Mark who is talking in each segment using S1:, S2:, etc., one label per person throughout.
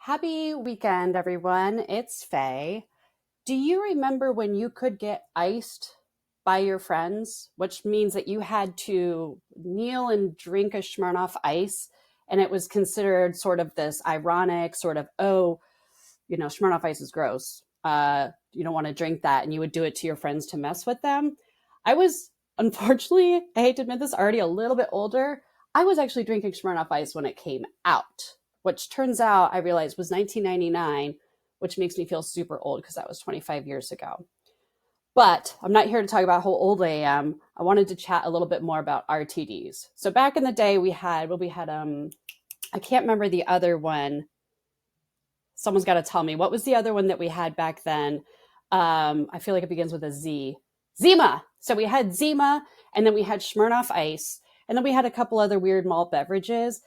S1: Happy weekend, everyone. It's Faye. Do you remember when you could get iced by your friends, which means that you had to kneel and drink a Smirnoff ice? And it was considered sort of this ironic sort of, oh, Smirnoff ice is gross. You don't want to drink that. And you would do it to your friends to mess with them. I was, unfortunately, I hate to admit this, already a little bit older. I was actually drinking Smirnoff ice when it came out, which turns out I realized was 1999, which makes me feel super old because that was 25 years ago. But I'm not here to talk about how old I am. I wanted to chat a little bit more about RTDs. So back in the day, I can't remember the other one. Someone's got to tell me, what was the other one that we had back then? I feel like it begins with a Z. Zima. So we had Zima, and then we had Smirnoff Ice, and then we had a couple other weird malt beverages.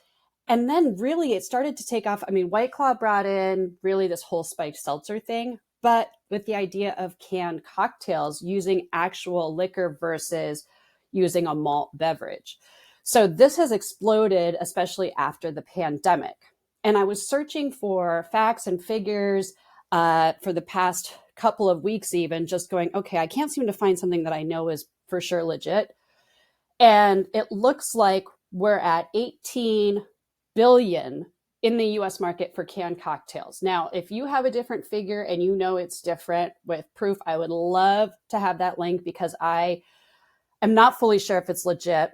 S1: And then really it started to take off. I mean, White Claw brought in really this whole spiked seltzer thing, but with the idea of canned cocktails using actual liquor versus using a malt beverage. So this has exploded, especially after the pandemic. And I was searching for facts and figures for the past couple of weeks, even just going, okay, I can't seem to find something that I know is for sure legit. And it looks like we're at 18 billion in the US market for canned cocktails. Now, if you have a different figure and you know it's different with proof, I would love to have that link because I am not fully sure if it's legit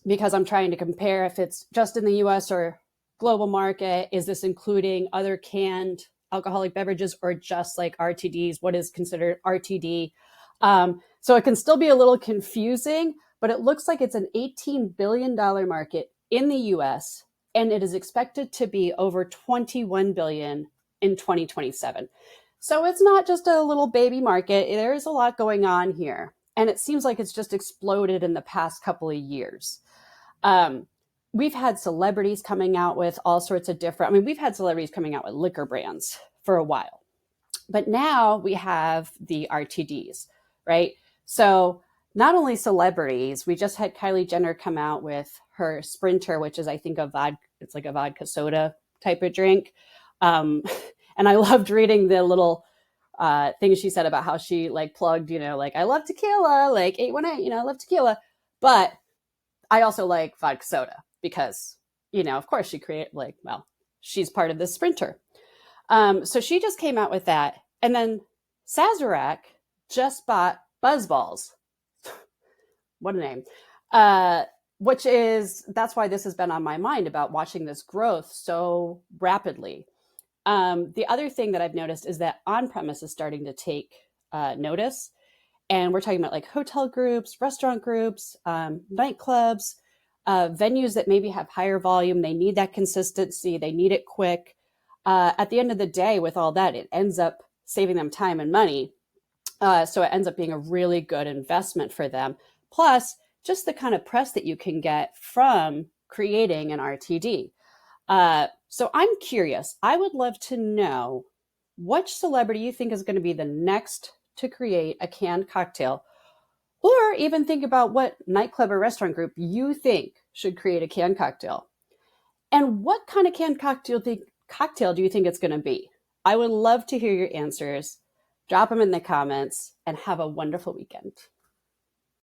S1: because I'm trying to compare if it's just in the US or global market. Is this including other canned alcoholic beverages or just like RTDs? What is considered RTD? So it can still be a little confusing, but it looks like it's an $18 billion market in the US, and it is expected to be over 21 billion in 2027. So it's not just a little baby market. There is a lot going on here. And it seems like it's just exploded in the past couple of years. We've had celebrities coming out with all sorts of we've had celebrities coming out with liquor brands for a while. But now we have the RTDs, right? So not only celebrities, we just had Kylie Jenner come out with her Sprinter, which is, I think, it's like a vodka soda type of drink. And I loved reading the little things she said about how she plugged, I love tequila, 818, I love tequila. But I also like vodka soda because, of course she's part of this Sprinter. So she just came out with that. And then Sazerac just bought Buzzballz. What a name. That's why this has been on my mind about watching this growth so rapidly. The other thing that I've noticed is that on-premise is starting to take notice. And we're talking about hotel groups, restaurant groups, nightclubs, venues that maybe have higher volume. They need that consistency. They need it quick. At the end of the day, with all that, it ends up saving them time and money. So it ends up being a really good investment for them. Plus, just the kind of press that you can get from creating an RTD. So I'm curious. I would love to know which celebrity you think is going to be the next to create a canned cocktail, or even think about what nightclub or restaurant group you think should create a canned cocktail. And what kind of canned cocktail do you think it's going to be? I would love to hear your answers. Drop them in the comments and have a wonderful weekend.